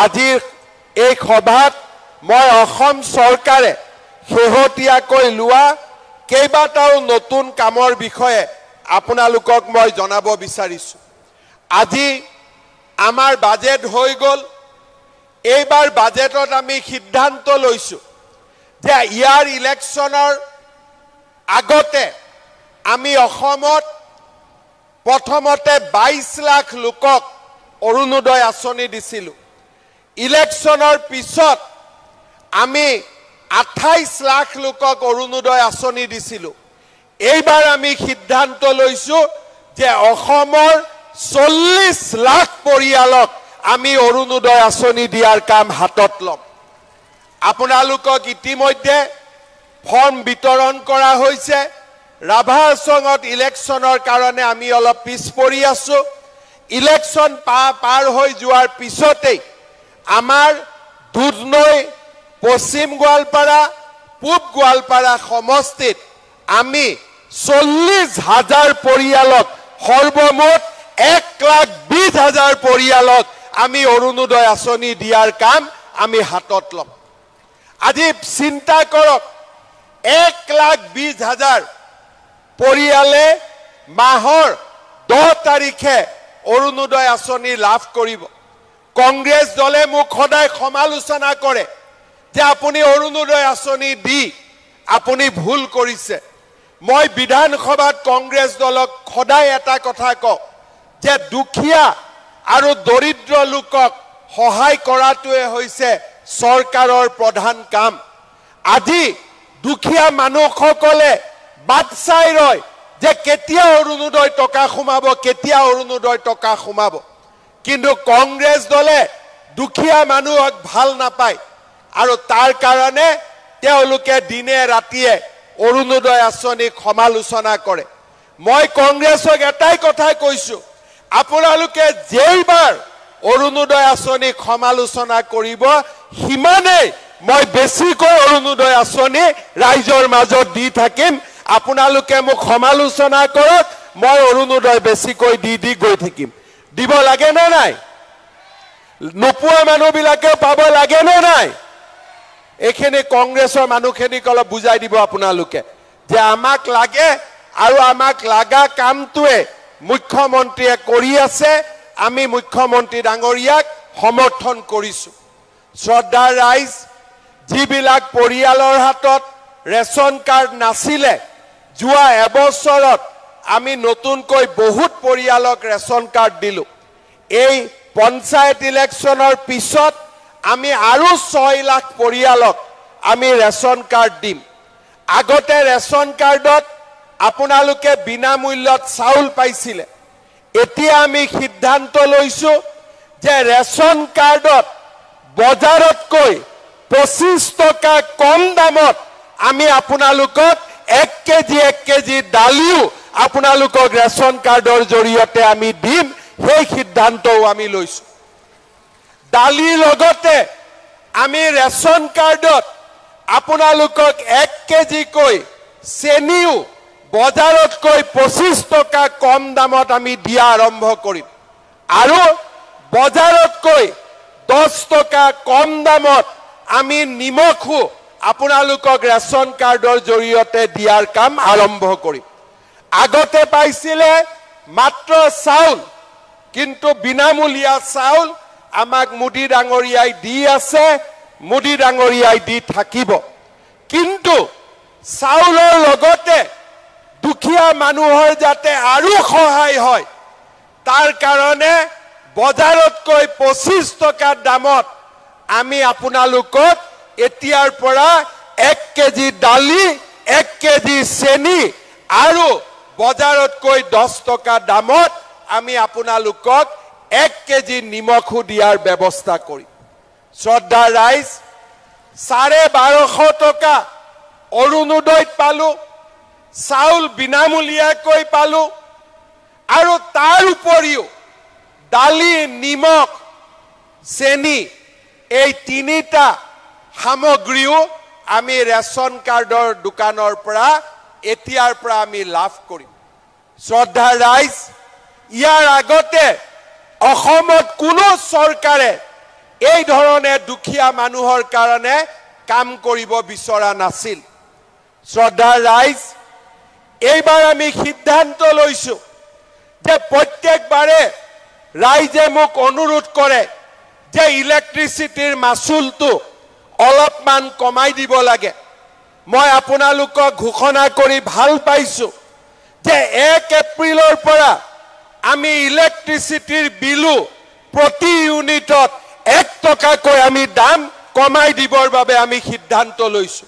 আজিৰ এই সভাত মই অসম চৰকাৰে শেহতীয়াকৈ লোৱা কেইবাটাও নতুন কামৰ বিষয়ে আপোনালোকক মই জনাব বিচাৰিছোঁ। আজি আমাৰ বাজেট হৈ গ'ল। এইবাৰ বাজেটত আমি সিদ্ধান্ত লৈছোঁ যে ইয়াৰ ইলেকশ্যনৰ আগতে আমি অসমত প্ৰথমতে 22 লাখ লোকক অৰুণোদয় আঁচনি দিছিলোঁ। ইলেকশ্যনৰ পিছত আমি 28 লাখ লোকক অৰুণোদয় আঁচনি দিছিলোঁ। এইবাৰ আমি সিদ্ধান্ত লৈছোঁ যে অসমৰ 40 লাখ পৰিয়ালক আমি অৰুণোদয় আঁচনি দিয়াৰ কাম হাতত ল'ম। আপোনালোকক ইতিমধ্যে ফৰ্ম বিতৰণ কৰা হৈছে। ৰাভা হাছঙত ইলেকশ্যনৰ কাৰণে আমি অলপ পিছ পৰি আছোঁ। ইলেকশ্যন পাৰ হৈ যোৱাৰ পিছতেই আমাৰ দুধনৈ, পশ্চিম গোৱালপাৰা, পূব গোৱালপাৰা সমষ্টিত আমি 40,000 পৰিয়ালক, সৰ্বমুঠ 1,20,000 পৰিয়ালক আমি অৰুণোদয় আঁচনি দিয়াৰ কাম আমি হাতত ল'ম। আজি চিন্তা কৰক, 1,20,000 পৰিয়ালে মাহৰ 10 তাৰিখে অৰুণোদয় আঁচনি লাভ কৰিব। কংগ্ৰেছ দলে মোক সদায় সমালোচনা কৰে যে আপুনি অৰুণোদয় আঁচনি দি আপুনি ভুল কৰিছে। মই বিধানসভাত কংগ্ৰেছ দলক সদায় এটা কথা কওঁ যে দুখীয়া আৰু দৰিদ্ৰ লোকক সহায় কৰাটোৱে হৈছে চৰকাৰৰ প্ৰধান কাম। আজি দুখীয়া মানুহসকলে বাট চাই ৰয় যে কেতিয়া অৰুণোদয় টকা সোমাব, কেতিয়া অৰুণোদয় টকা সোমাব। কিন্তু কংগ্ৰেছ দলে দুখীয়া মানুহক ভাল নাপায় আৰু তাৰ কাৰণে তেওঁলোকে দিনে ৰাতিয়ে অৰুণোদয় আঁচনিক সমালোচনা কৰে। মই কংগ্ৰেছক এটাই কথা কৈছোঁ, আপোনালোকে যেইবাৰ অৰুণোদয় আঁচনিক সমালোচনা কৰিব, সিমানেই মই বেছিকৈ অৰুণোদয় আঁচনি ৰাইজৰ মাজত দি থাকিম। আপোনালোকে মোক সমালোচনা কৰক, মই অৰুণোদয় বেছিকৈ দি গৈ থাকিম। দিব লাগে নে নাই? নোপোৱা মানুহবিলাকে পাব লাগে নে নাই? এইখিনি কংগ্ৰেছৰ মানুহখিনিক অলপ বুজাই দিব আপোনালোকে যে আমাক লাগে আৰু আমাক লাগা কামটোৱে মুখ্যমন্ত্ৰীয়ে কৰি আছে। আমি মুখ্যমন্ত্ৰী ডাঙৰীয়াক সমৰ্থন কৰিছোঁ। শ্ৰদ্ধাৰ ৰাইজ, যিবিলাক পৰিয়ালৰ হাতত ৰেচন কাৰ্ড নাছিলে, যোৱা এবছৰত আমি নতুনকৈ বহুত পৰিয়ালক ৰেচন কাৰ্ড দিলোঁ। এই পঞ্চায়ত ইলেকশ্যনৰ পিছত আমি আৰু 6 লাখ পৰিয়ালক আমি ৰেচন কাৰ্ড দিম। আগতে ৰেচন কাৰ্ডত আপোনালোকে বিনামূল্যত চাউল পাইছিলে। এতিয়া আমি সিদ্ধান্ত লৈছোঁ যে ৰেচন কাৰ্ডত বজাৰতকৈ 25 টকা কম দামত আমি আপোনালোকক 1 কেজি দালিও আপোনালোকক ৰেচন কাৰ্ডৰ জৰিয়তে আমি দিম। সেই সিদ্ধান্তও আমি লৈছোঁ। দালিৰ লগতে আমি ৰেচন কাৰ্ডত আপোনালোকক 1 কেজিকৈ চেনিও বজাৰতকৈ 25 টকা কম দামত আমি দিয়া আৰম্ভ কৰিম। আৰু বজাৰতকৈ 10 টকা কম দামত আমি নিমখো আপোনালোকক ৰেচন কাৰ্ডৰ জৰিয়তে দিয়াৰ কাম আৰম্ভ কৰিম। আগতে পাইছিলে মাত্ৰ চাউল, কিন্তু বিনামূলীয়া চাউল আমাক মোদী ডাঙৰীয়াই দি আছে, মোদী ডাঙৰীয়াই দি থাকিব। কিন্তু চাউলৰ লগতে দুখীয়া মানুহৰ যাতে আৰু সহায় হয়, তাৰ কাৰণে বজাৰতকৈ 25 টকা দামত আমি আপোনালোকক এতিয়াৰ পৰা 1 কেজি দালি, 1 কেজি চেনি আৰু বজাৰতকৈ 10 টকা দামত আমি আপোনালোকক 1 কেজি নিমখো দিয়াৰ ব্যৱস্থা কৰিম। শ্ৰদ্ধাৰ ৰাইজ, 1250 টকা অৰুণোদয়ত পালোঁ, চাউল বিনামূলীয়াকৈ পালোঁ, আৰু তাৰ উপৰিও দালি, নিমখ, চেনি এই 3টা সামগ্ৰীও আমি ৰেচন কাৰ্ডৰ দোকানৰ পৰা এতিয়াৰ পৰা আমি লাভ কৰিম। শ্ৰদ্ধাৰ ৰাইজ, ইয়াৰ আগতে অসমত কোনো চৰকাৰে এই ধৰণে দুখীয়া মানুহৰ কাৰণে কাম কৰিব বিচৰা নাছিল শ্ৰদ্ধাৰ ৰাইজ এইবাৰ আমি সিদ্ধান্ত লৈছো যে প্ৰত্যেকবাৰে ৰাইজে মোক অনুৰোধ কৰে যে ইলেক্ট্ৰিচিটিৰ মাচুলটো অলপমান কমাই দিব লাগে মই আপোনালোকক ঘোষণা কৰি ভাল পাইছো যে 1 এপ্ৰিলৰ পৰা আমি ইলেক্ট্ৰিচিটিৰ বিলু প্ৰতি ইউনিটত 1 টকাকৈ আমি দাম কমাই দিবৰ বাবে আমি সিদ্ধান্ত লৈছো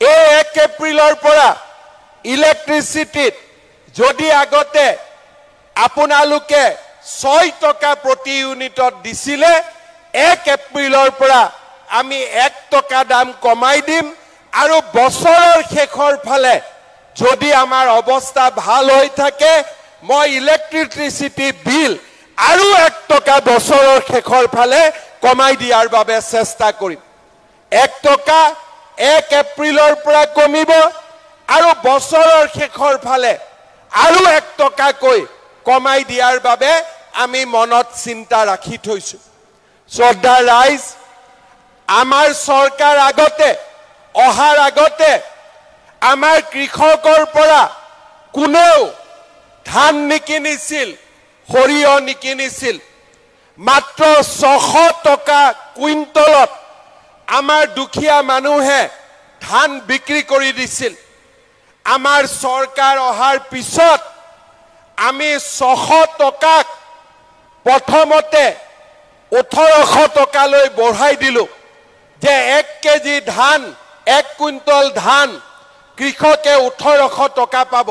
এই 1 এপ্ৰিলৰ পৰা ইলেক্ট্ৰিচিটিত যদি আগতে আপোনালোকে 6 টকা প্ৰতি ইউনিটত দিছিলে 1 এপ্ৰিলৰ পৰা আমি 1 টকা দাম কমাই দিম আৰু বছৰৰ শেষৰ ফালে যদি আমাৰ অৱস্থা ভাল হৈ থাকে মই ইলেক্ট্ৰিচিটি বিল আৰু 1 টকা বছৰৰ শেষৰ ফালে কমাই দিয়াৰ বাবে চেষ্টা কৰিম 1 টকা 1 এপ্ৰিলৰ পৰা কমিব আৰু বছৰৰ শেষৰ ফালে আৰু 1 টকাকৈ কমাই দিয়াৰ বাবে আমি মনত চিন্তা ৰাখি থৈছো শ্ৰদ্ধাৰ ৰাইজ আমাৰ চৰকাৰ আগতে অহাৰ আগতে আমাৰ কৃষকৰ পৰা কোনেও ধান নিকিনিছিল সৰিয়হ নিকিনিছিল মাত্ৰ 600 টকা কুইণ্টলত আমাৰ দুখীয়া মানুহে ধান বিক্ৰী কৰি দিছিল আমাৰ চৰকাৰ অহাৰ পিছত আমি 600 টকাক প্ৰথমতে 1800 টকালৈ বঢ়াই দিলো যে 1 কেজি ধান 1 কুইণ্টল ধান কৃষকে 1800 টকা পাব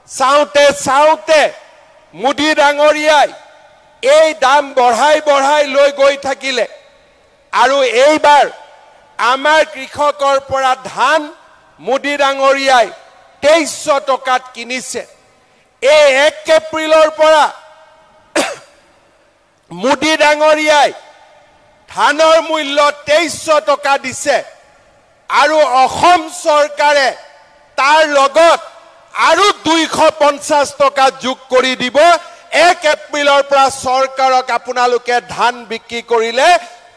চাওঁতে চাওঁতে মুদি ডাঙৰীয়াই এই দাম বঢ়াই লৈ গৈ থাকিলে আৰু এইবাৰ আমাৰ কৃষকৰ পৰা ধান মুদি ডাঙৰীয়াই 2300 টকাত কিনিছে এই 1 এপ্ৰিলৰ পৰা মুদি ডাঙৰীয়াই ধানৰ মূল্য 2300 টকা দিছে আৰু অসম চৰকাৰে তাৰ লগত আৰু 250 টকা যোগ কৰি দিব 1 এপ্ৰিলৰ পৰা চৰকাৰক আপোনালোকে ধান বিক্ৰী কৰিলে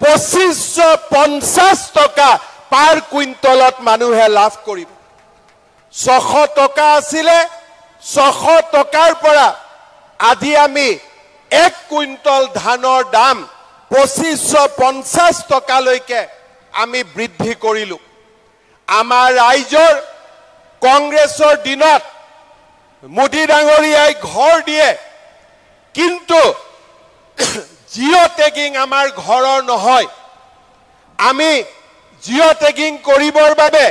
2550 টকা পাৰ কুইণ্টলত মানুহে লাভ কৰিব 600 টকা আছিলে 600 টকাৰ পৰা আজি আমি 1 কুইণ্টল ধানৰ দাম 2550 টকালৈকে আমি বৃদ্ধি কৰিলো আমাৰ ৰাইজৰ কংগ্ৰেছৰ দিনত মুদি ডাঙৰীয়াই ঘৰ দিয়ে কিন্তু জিঅ' টেগিং আমাৰ ঘৰৰ নহয় আমি জিঅ' টেগিং কৰিবৰ বাবে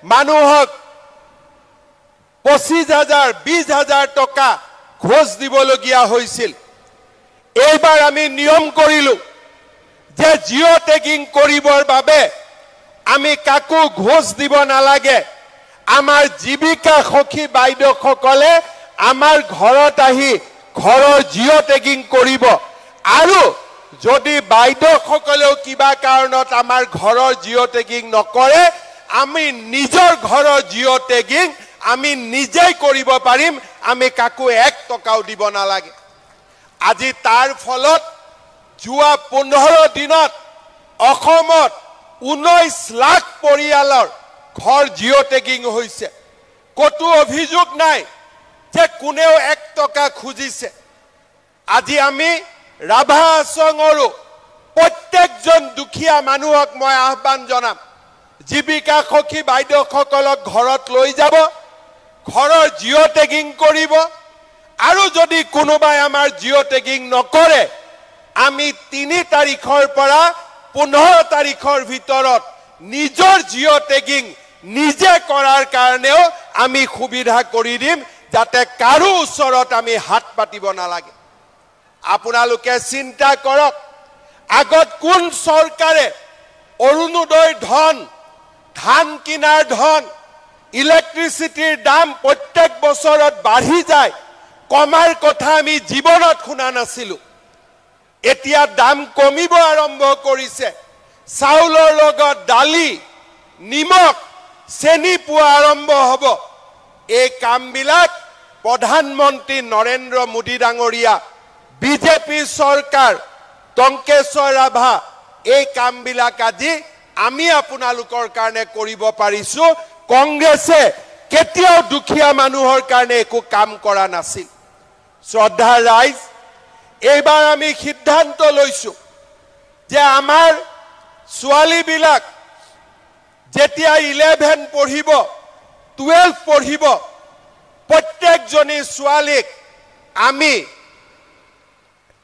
মানুহক 25,000 20,000 টকা ঘোষ দিবলগীয়া হৈছিল এইবাৰ আমি নিয়ম কৰিলো যে জিঅ' টেগিং কৰিবৰ বাবে আমি কাকো ঘোষ দিব নালাগে আমাৰ জীৱিকা সখী বাইদেউসকলে আমাৰ ঘৰত আহি ঘৰৰ জিঅ' টেগিং কৰিব আৰু যদি বাইদেউসকলেও কিবা কাৰণত আমাৰ ঘৰৰ জিঅ' টেগিং নকৰে আমি নিজৰ ঘৰৰ জিঅ' টেগিং আমি নিজেই কৰিব পাৰিম আমি কাকো 1 টকাও দিব নালাগে আজি তাৰ ফলত যোৱা 15 দিনত অসমত 19 লাখ পৰিয়ালৰ ঘৰ জিঅ' টেগিং হৈছে কতো অভিযোগ নাই যে কোনেও 1 টকা খুজিছে আজি আমি ৰাভা আছঙৰো প্ৰত্যেকজন দুখীয়া মানুহক মই আহ্বান জনাম জীৱিকা সখী বাইদেউসকলক ঘৰত লৈ যাব ঘৰৰ জিঅ' টেগিং কৰিব আৰু যদি কোনোবাই আমাৰ জিঅ' টেগিং নকৰে আমি 3 তাৰিখৰ পৰা 15 তাৰিখৰ ভিতৰত নিজৰ জিঅ' টেগিং নিজে কৰাৰ কাৰণেও আমি সুবিধা কৰি দিম যাতে কাৰো ওচৰত আমি হাত পাতিব নালাগে আপোনালোকে চিন্তা কৰক আগত কোন চৰকাৰে অৰুণোদয় ধন ধান কিনাৰ ধন ইলেক্ট্ৰিচিটিৰ দাম প্ৰত্যেক বছৰত বাঢ়ি যায় কমাৰ কথা আমি জীৱনত শুনা নাছিলো এতিয়া দাম কমিব আৰম্ভ কৰিছে চাউলৰ লগত দালি নিমখ চেনি পোৱা আৰম্ভ হ'ব এই কামবিলাক প্ৰধানমন্ত্ৰী নৰেন্দ্ৰ মোদী ডাঙৰীয়া বিজেপি চৰকাৰ টংকেশ্বৰ ৰাভা এই কামবিলাক আজি আমি আপোনালোকৰ কাৰণে কৰিব পাৰিছো কংগ্ৰেছে কেতিয়াও দুখীয়া মানুহৰ কাৰণে একো কাম কৰা নাছিল শ্ৰদ্ধা ৰাইজ এইবাৰ আমি সিদ্ধান্ত লৈছো যে আমাৰ ছোৱালীবিলাক যেতিয়া 11 পঢ়িব 12 পঢ়িব প্ৰত্যেকজনী ছোৱালীক আমি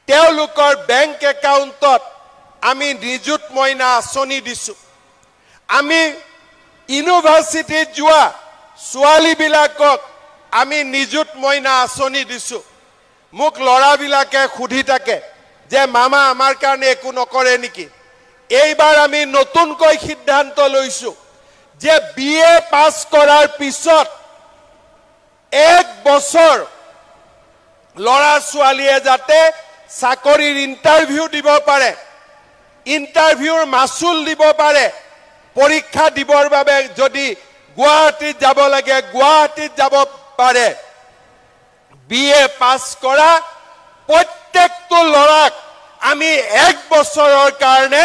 তেওঁলোকৰ বেংক একাউণ্টত আমি নিযুত মইনা আঁচনি দিছো আমি ইউনিভাৰ্চিটিত যোৱা ছোৱালীবিলাকক আমি নিযুত মইনা আঁচনি দিছো মোক লৰাবিলাকে খুধি থাকে যে মামা আমাৰ কাৰণে একো নকৰে নেকি এইবাৰ আমি নতুনকৈ সিদ্ধান্ত লৈছো যে বিএ পাছ কৰাৰ পিছত এক বছৰ লৰা ছোৱালীয়ে যাতে চাকৰিৰ ইন্টাৰভিউ দিব পাৰে ইন্টাৰভিউৰ মাসুল দিব পাৰে পৰীক্ষা দিবৰ বাবে যদি গুৱাহাটীত যাব লাগে গুৱাহাটীত যাব পাৰে বিএ পাছ কৰা প্ৰত্যেকটো লৰাক আমি এক বছৰৰ কাৰণে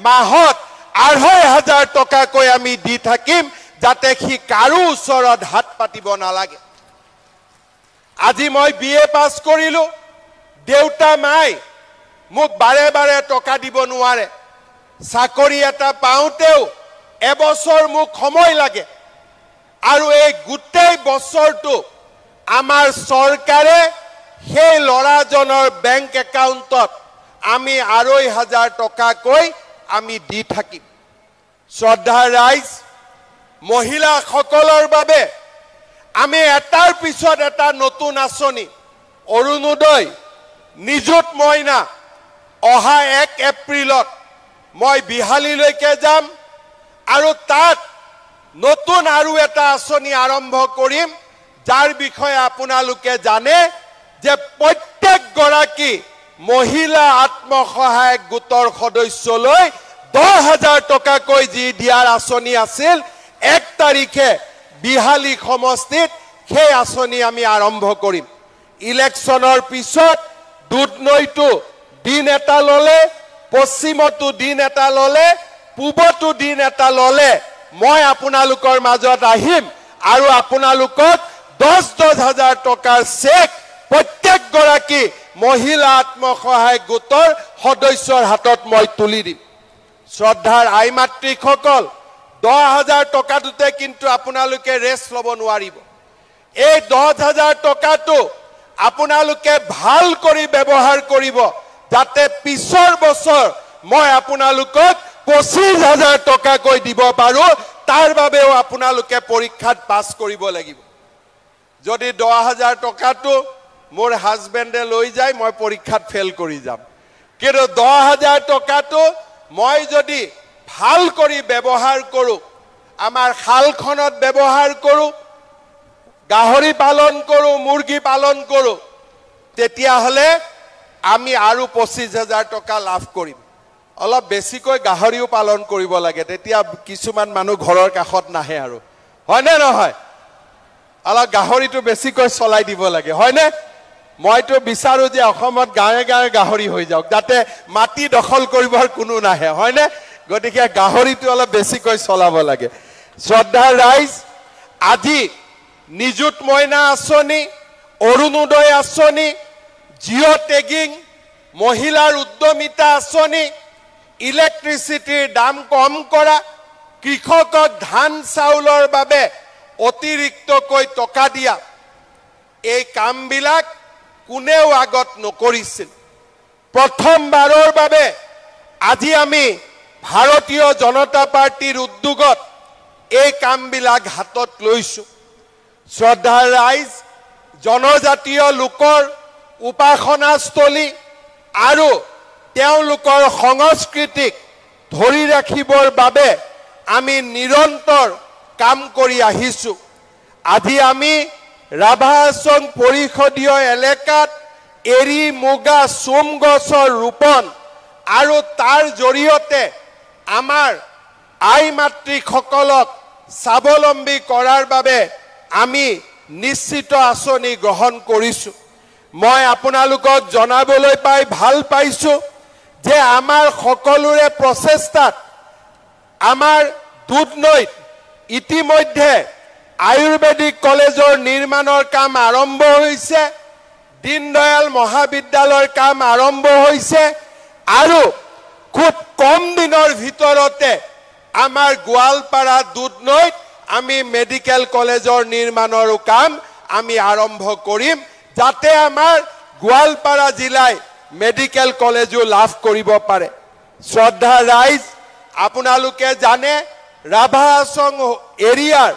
মাহত ২৫০০ টকাকৈ আমি দি থাকিম যাতে সি কাৰো ওচৰত হাত পাতিব নালাগে আজি মই বিএ পাছ কৰিলো দেউতা মাই মোক বাৰে বাৰে টকা দিব নোৱাৰে চাকৰি এটা পাওঁতেও এবছৰ মোক সময় লাগে আৰু এই গোটেই বছৰটো আমাৰ চৰকাৰে সেই লৰাজনৰ বেংক একাউণ্টত আমি ২৫০০ টকাকৈ আমি দি থাকিম শ্ৰদ্ধা ৰাইজ মহিলাসকলৰ বাবে আমি এটাৰ পিছত এটা নতুন আঁচনি অৰুণোদয় নিযুত মইনা অহা ১ এপ্ৰিলত মই বিহালীলৈকে যাম আৰু তাত নতুন আৰু এটা আঁচনি আৰম্ভ কৰিম যাৰ বিষয়ে আপোনালোকে জানে যে প্ৰত্যেক গৰাকী মহিলা আত্মসহায়ক গোটৰ সদস্যলৈ ১০,০০০ টকাকৈ যি দিয়াৰ আঁচনি আছিল ১ তাৰিখে বিহালী সমষ্টিত সেই আঁচনি আমি আৰম্ভ কৰিম ইলেকশ্যনৰ পিছত দুধনৈতো দিন এটা ললে পশ্চিমতো দিন এটা ললে পূবতো দিন এটা ললে মই আপোনালোকৰ মাজত আহিম আৰু আপোনালোকক ১০,০০০ টকাৰ চেক প্ৰত্যেক গৰাকী মহিলা আত্মসহায়ক গোটৰ সদস্যৰ হাতত মই তুলি দিম শ্ৰদ্ধাৰ আই মাতৃসকল ১০,০০০ টকাটোতে কিন্তু আপোনালোকে ৰেষ্ট ল'ব নোৱাৰিব এই ১০,০০০ টকাটো আপোনালোকে ভাল কৰি ব্যৱহাৰ কৰিব যাতে পিছৰ বছৰ মই আপোনালোকক ২৫,০০০ টকাকৈ দিব পাৰো তাৰ বাবেও আপোনালোকে পৰীক্ষাত পাছ কৰিব লাগিব যদি ১০,০০০ টকাটো মোৰ হাজবেণ্ডে লৈ যায় মই পৰীক্ষাত ফেল কৰি যাম কিন্তু ১০,০০০ টকাটো মই যদি ভাল কৰি ব্যৱহাৰ কৰো আমাৰ খালখনত ব্যৱহাৰ কৰো গাহৰি পালন কৰো মুৰ্গী পালন কৰো তেতিয়া হলে আমি আৰু ২৫,০০০ টকা লাভ কৰিম অলপ বেছিকৈ গাহৰিও পালন কৰিব লাগে তেতিয়া কিছুমান মানুহ ঘৰৰ কাষত নাহে আৰু হয় নে নহয় অলপ গাহৰিটো বেছিকৈ চলাই দিব লাগে হয় নে মইতো বিচাৰো যে অসমত গাঁৱে গাঁৱে গাহৰি হৈ যাওক যাতে মাটি দখল কৰিবৰ কোনো নাহে হয় নে গতিকে গাহৰিটো অলপ বেছিকৈ চলাব লাগে শ্ৰদ্ধা ৰাইজ আজি নিযুত মইনা আঁচনি অৰুণোদয় আঁচনি জিঅ' টেগিং মহিলাৰ উদ্যমিতা আঁচনি ইলেক্ট্ৰিচিটিৰ দাম কম কৰা কৃষকক ধান চাউলৰ বাবে অতিৰিক্তকৈ টকা দিয়া এই কামবিলাক কোনেও আগত নকৰিছিল প্ৰথমবাৰৰ বাবে আজি আমি ভাৰতীয় জনতা পাৰ্টিৰ উদ্যোগত এই কামবিলাক হাতত লৈছো শ্ৰদ্ধা ৰাইজ জনজাতীয় লোকৰ উপাসনাস্থলী আৰু তেওঁলোকৰ সংস্কৃতিক ধৰি ৰাখিবৰ বাবে আমি নিৰন্তৰ কাম কৰি আহিছো আজি আমি ৰাভাহাছং পৰিষদীয় এলেকাত এৰি মুগা চোম গছৰ ৰোপণ আৰু তাৰ জৰিয়তে আমাৰ আই মাতৃসকলক স্বাৱলম্বী কৰাৰ বাবে আমি নিশ্চিত আঁচনি গ্ৰহণ কৰিছো মই আপোনালোকক জনাবলৈ পাই ভাল পাইছো যে আমাৰ সকলোৰে প্ৰচেষ্টাত আমাৰ দুধনৈত ইতিমধ্যে আয়ুৰ্বেদিক কলেজৰ নিৰ্মাণৰ কাম আৰম্ভ হৈছে, দীনদয়াল মহাবিদ্যালয়ৰ কাম আৰম্ভ হৈছে আৰু খুব কম দিনৰ ভিতৰতে আমাৰ গোৱালপাৰা দুধনৈত আমি মেডিকেল কলেজৰ নিৰ্মাণৰ কাম আমি আৰম্ভ কৰিম, যাতে আমাৰ গোৱালপাৰা জিলাই মেডিকেল কলেজো লাভ কৰিব পাৰে। শ্ৰদ্ধা ৰাইজ, আপোনালোকে জানে ৰাভা হাছং এৰিয়াৰ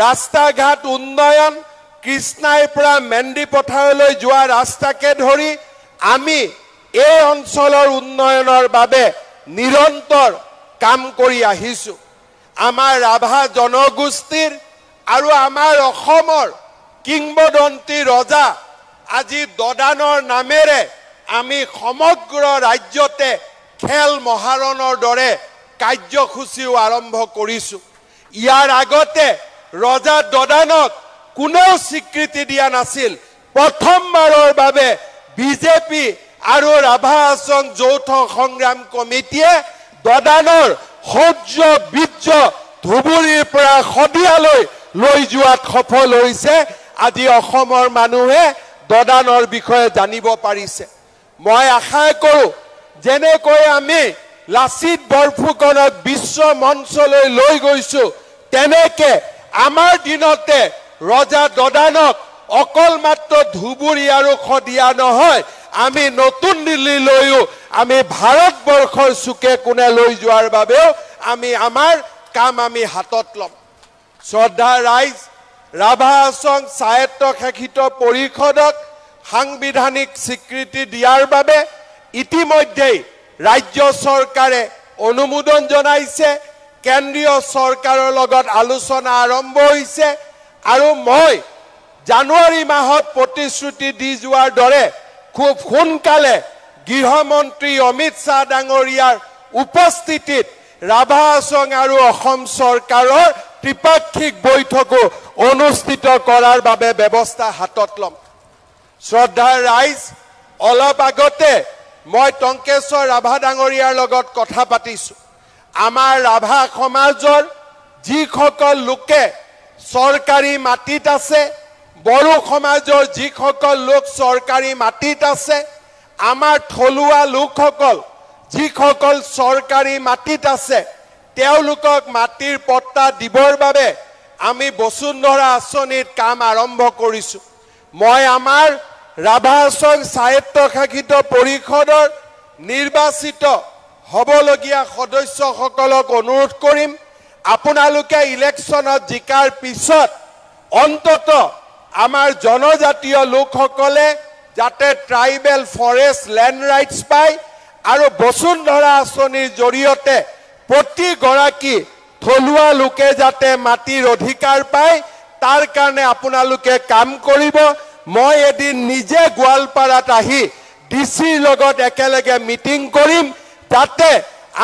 ৰাস্তা ঘাট উন্নয়ন, কৃষ্ণাইৰ পৰা মেণ্ডি পথাৰলৈ যোৱা ৰাস্তাকে ধৰি আমি এই অঞ্চলৰ উন্নয়নৰ বাবে নিৰন্তৰ কাম কৰি আহিছোঁ। আমাৰ ৰাভা জনগোষ্ঠীৰ আৰু আমাৰ অসমৰ কিংবদন্তি ৰজা আজি দদানৰ নামেৰে আমি সমগ্ৰ ৰাজ্যতে খেল মহাৰণৰ দৰে কাৰ্যসূচীও আৰম্ভ কৰিছোঁ। ইয়াৰ আগতে ৰজা দদানক কোনেও স্বীকৃতি দিয়া নাছিল। প্ৰথমবাৰৰ বাবে বিজেপি আৰু ৰাভা হাছং যৌথ সংগ্ৰাম কমিটিয়ে দদানৰ শৌৰ্য বীৰ্য ধুবুৰীৰ পৰা শদিয়ালৈ লৈ যোৱাত সফল হৈছে। আজি অসমৰ মানুহে দদানৰ বিষয়ে জানিব পাৰিছে। মই আশা কৰোঁ যেনেকৈ আমি লাচিত বৰফুকনক বিশ্ব মঞ্চলৈ লৈ গৈছোঁ, তেনেকে আমাৰ দিনতে ৰজা দদানক অকল মাত্ৰ ধুবুৰী আৰু শদিয়া নহয়, আমি নতুন দিল্লীলৈও আমি ভাৰতবৰ্ষৰ চুকে কোণে লৈ যোৱাৰ বাবেও আমি আমাৰ কাম আমি হাতত ল'ম। শ্ৰদ্ধা ৰাইজ, ৰাভা হাছং স্বায়ত্তশাসিত পৰিষদক সাংবিধানিক স্বীকৃতি দিয়াৰ বাবে ইতিমধ্যেই ৰাজ্য চৰকাৰে অনুমোদন জনাইছে, কেন্দ্ৰীয় চৰকাৰৰ লগত আলোচনা আৰম্ভ হৈছে আৰু মই জানুৱাৰী মাহত প্ৰতিশ্ৰুতি দি যোৱাৰ দৰে খুব সোনকালে গৃহমন্ত্ৰী অমিত শ্বাহ ডাঙৰীয়াৰ উপস্থিতিত ৰাভা হাছং আৰু অসম চৰকাৰৰ ত্ৰিপাক্ষিক বৈঠকো অনুষ্ঠিত কৰাৰ বাবে ব্যৱস্থা হাতত ল'ম। শ্ৰদ্ধাৰ ৰাইজ, অলপ আগতে মই টংকেশ্বৰ ৰাভা ডাঙৰীয়াৰ লগত কথা পাতিছোঁ। আমাৰ ৰাভা সমাজৰ যিসকল লোকে চৰকাৰী মাটিত আছে, বড়ো সমাজৰ যিসকল লোক চৰকাৰী মাটিত আছে, আমাৰ থলুৱা লোকসকল যিসকল চৰকাৰী মাটিত আছে, তেওঁলোকক মাটিৰ পট্টা দিবৰ বাবে আমি বসুন্ধৰা আঁচনিৰ কাম আৰম্ভ কৰিছোঁ। মই আমাৰ ৰাভা হাছং স্বায়ত্তশাসিত পৰিষদৰ নিৰ্বাচিত হ'বলগীয়া সদস্যসকলক অনুৰোধ কৰিম, আপোনালোকে ইলেকশ্যনত জিকাৰ পিছত অন্তত আমাৰ জনজাতীয় লোকসকলে যাতে ট্ৰাইবেল ফৰেষ্ট লেণ্ড ৰাইটছ পায় আৰু বসুন্ধৰা আঁচনিৰ জৰিয়তে প্ৰতিগৰাকী থলুৱা লোকে যাতে মাটিৰ অধিকাৰ পায়, তাৰ কাৰণে আপোনালোকে কাম কৰিব। মই এদিন নিজে গোৱালপাৰাত আহি ডিচিৰ লগত একেলগে মিটিং কৰিম, যাতে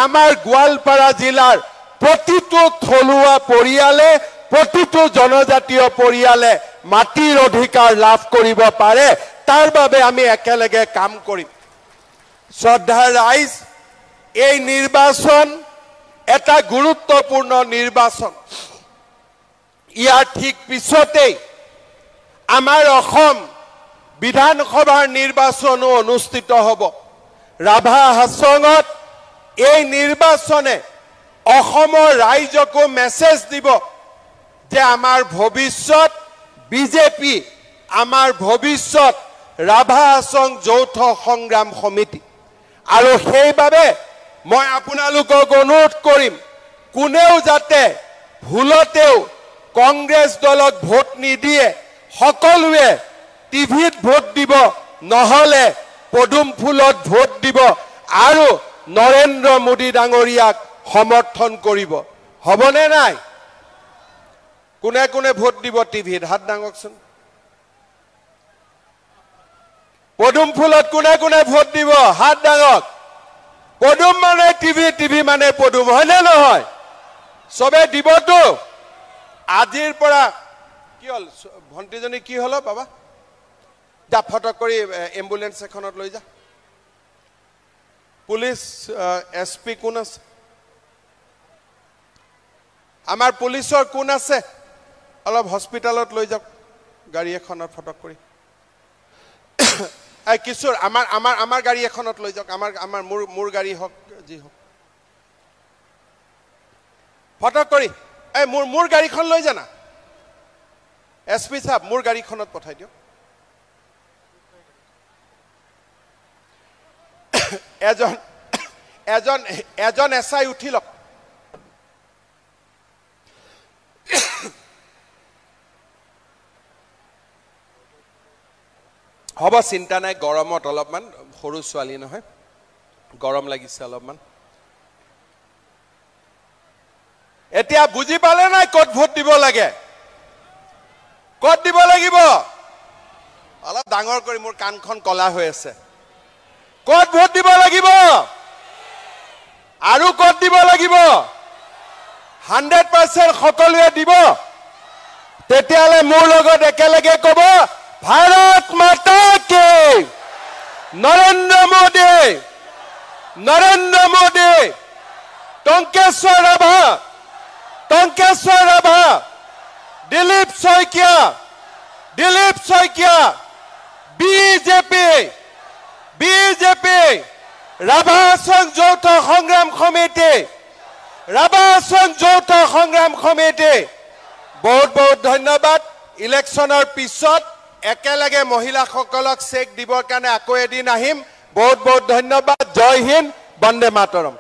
আমাৰ গোৱালপাৰা জিলাৰ প্ৰতিটো থলুৱা পৰিয়ালে, প্ৰতিটো জনজাতীয় পৰিয়ালে মাটিৰ অধিকাৰ লাভ কৰিব পাৰে, তাৰ বাবে আমি একেলগে কাম কৰিম। শ্ৰদ্ধা ৰাইজ, এই নিৰ্বাচন এটা গুৰুত্বপূৰ্ণ নিৰ্বাচন। ইয়াৰ ঠিক পিছতেই আমাৰ অসম বিধানসভাৰ নিৰ্বাচনো অনুষ্ঠিত হ'ব। ৰাভা হাছঙত এই নিৰ্বাচনে অসমৰ ৰাইজকো মেছেজ দিব যে আমাৰ ভৱিষ্যত বিজেপি, আমাৰ ভৱিষ্যত ৰাভা হাছং যৌথ সংগ্ৰাম সমিতি। আৰু সেইবাবে মই আপোনালোকক অনুৰোধ কৰিম, কোনেও যাতে ভুলতেও কংগ্ৰেছ দলক ভোট নিদিয়ে, সকলোৱে টিভিত ভোট দিব, নহ'লে পদুম ফুলত ভোট দিব আৰু নৰেন্দ্ৰ মোদী ডাঙৰীয়াক সমৰ্থন কৰিব। হ'বনে নাই? কোনে কোনে ভোট দিব টিভিত? হাত দাঙকচোন। পদুম ফুলত কোনে কোনে ভোট দিব? হাত দাঙক। পদুম মানে টিভি, টিভি মানে পদুম, হয়নে নহয়? চবে দিবতো। আজিৰ পৰা কি হ'ল? ভণ্টিজনী কি হ'ল বাবা? যা ফটক কৰি এম্বুলেন্স এখনত লৈ যা। পুলিচ এছপি কোন আছে আমাৰ পুলিচৰ কোন আছে অলপ হস্পিটালত লৈ যাওক গাড়ী এখনত ফটক কৰি এই কিশোৰ আমাৰ গাড়ী এখনত লৈ যাওক আমাৰ মোৰ গাড়ী হওক যি হওক ফটক কৰি এই মোৰ গাড়ীখন লৈ জানা এছপি সাহেব মোৰ গাড়ীখনত পঠাই দিয়ক এজন এছআই উঠি লওক হ'ব চিন্তা নাই গৰমত অলপমান সৰু ছোৱালী নহয় গৰম লাগিছে অলপমান এতিয়া বুজি পালে নাই ক'ত ভোট দিব লাগে ক'ত দিব লাগিব অলপ ডাঙৰ কৰি মোৰ কাণখন কলা হৈ আছে ক'ত ভোট দিব লাগিব আৰু ক'ত দিব লাগিব 100% সকলোৱে দিব তেতিয়ালে মোৰ লগত একেলগে ক'ব ভাৰত মাতা কি নৰেন্দ্ৰ মোদী টংকেশ্বৰ ৰাভা দিলীপ শইকীয়া বিজেপি ৰাভা আসন যৌথ সংগ্ৰাম সমিতি বহুত ধন্যবাদ ইলেকশ্যনৰ পিছত একেলগে মহিলাসকলক চেক দিবৰ কাৰণে আকৌ এদিন আহিম বহুত ধন্যবাদ জয় হিন্দ বন্দে মাতৰম